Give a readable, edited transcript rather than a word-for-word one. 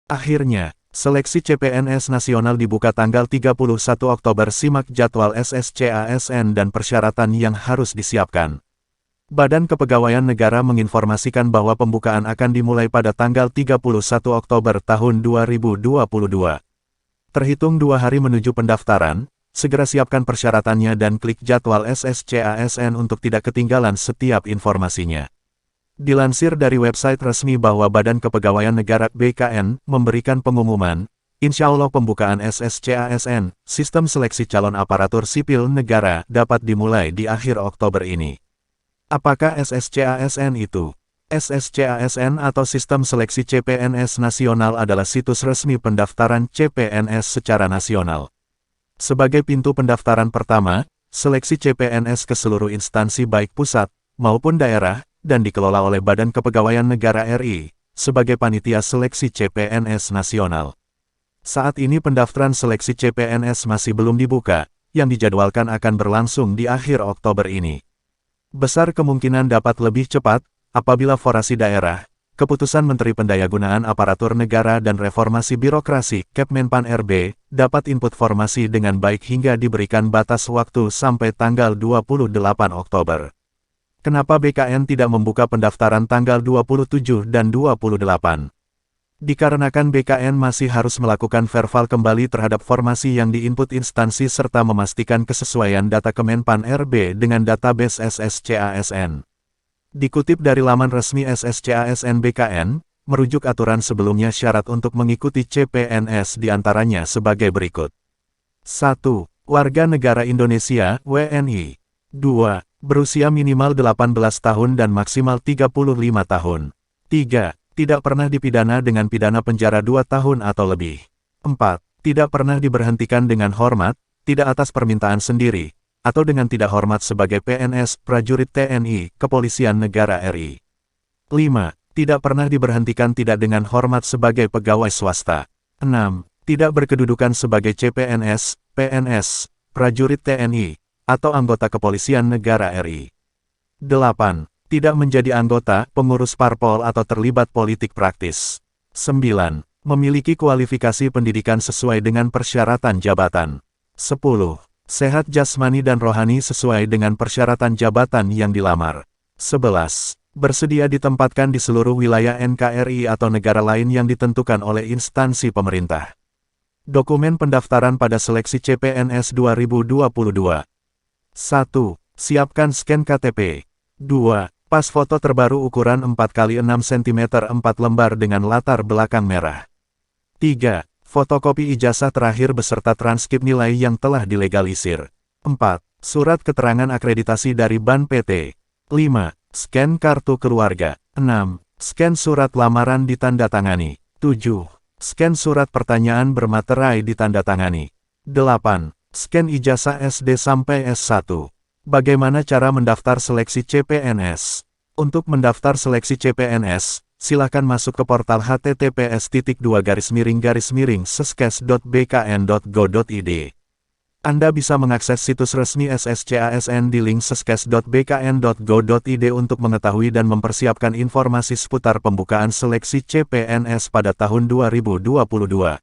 Akhirnya, seleksi CPNS nasional dibuka tanggal 31 Oktober. Simak jadwal SSCASN dan persyaratan yang harus disiapkan. Badan Kepegawaian Negara menginformasikan bahwa pembukaan akan dimulai pada tanggal 31 Oktober tahun 2022. Terhitung 2 hari menuju pendaftaran, segera siapkan persyaratannya dan klik jadwal SSCASN untuk tidak ketinggalan setiap informasinya. Dilansir dari website resmi bahwa Badan Kepegawaian Negara (BKN) memberikan pengumuman, insya Allah pembukaan SSCASN, Sistem Seleksi Calon Aparatur Sipil Negara, dapat dimulai di akhir Oktober ini. Apakah SSCASN itu? SSCASN atau Sistem Seleksi CPNS Nasional adalah situs resmi pendaftaran CPNS secara nasional. Sebagai pintu pendaftaran pertama, seleksi CPNS ke seluruh instansi baik pusat maupun daerah, dan dikelola oleh Badan Kepegawaian Negara RI, sebagai panitia seleksi CPNS nasional. Saat ini pendaftaran seleksi CPNS masih belum dibuka, yang dijadwalkan akan berlangsung di akhir Oktober ini. Besar kemungkinan dapat lebih cepat, apabila Forasi Daerah, Keputusan Menteri Pendayagunaan Aparatur Negara dan Reformasi Birokrasi, Kepmenpan RB, dapat input formasi dengan baik hingga diberikan batas waktu sampai tanggal 28 Oktober. Kenapa BKN tidak membuka pendaftaran tanggal 27 dan 28? Dikarenakan BKN masih harus melakukan verval kembali terhadap formasi yang diinput instansi serta memastikan kesesuaian data Kemenpan RB dengan database SSCASN. Dikutip dari laman resmi SSCASN BKN, merujuk aturan sebelumnya syarat untuk mengikuti CPNS diantaranya sebagai berikut. 1. Warga negara Indonesia, WNI. 2. Berusia minimal 18 tahun dan maksimal 35 tahun. 3. Tidak pernah dipidana dengan pidana penjara 2 tahun atau lebih. 4. Tidak pernah diberhentikan dengan hormat, tidak atas permintaan sendiri, atau dengan tidak hormat sebagai PNS, prajurit TNI, Kepolisian Negara RI. 5. Tidak pernah diberhentikan tidak dengan hormat sebagai pegawai swasta. 6. Tidak berkedudukan sebagai CPNS, PNS, prajurit TNI, atau anggota Kepolisian Negara RI. 8. Tidak menjadi anggota, pengurus parpol atau terlibat politik praktis. 9. Memiliki kualifikasi pendidikan sesuai dengan persyaratan jabatan. 10. Sehat jasmani dan rohani sesuai dengan persyaratan jabatan yang dilamar. 11. Bersedia ditempatkan di seluruh wilayah NKRI atau negara lain yang ditentukan oleh instansi pemerintah. Dokumen pendaftaran pada seleksi CPNS 2022. 1. Siapkan scan KTP. 2. Pas foto terbaru ukuran 4x6 cm 4 lembar dengan latar belakang merah. 3. Fotokopi ijazah terakhir beserta transkrip nilai yang telah dilegalisir. 4. Surat keterangan akreditasi dari BAN PT. 5. Scan kartu keluarga. 6. Scan surat lamaran ditandatangani. 7. Scan surat pertanyaan bermaterai ditandatangani. 8. Scan ijazah SD sampai S1. Bagaimana cara mendaftar seleksi CPNS? Untuk mendaftar seleksi CPNS, silakan masuk ke portal https://seskes.bkn.go.id. Anda bisa mengakses situs resmi SSCASN di link seskes.bkn.go.id untuk mengetahui dan mempersiapkan informasi seputar pembukaan seleksi CPNS pada tahun 2022.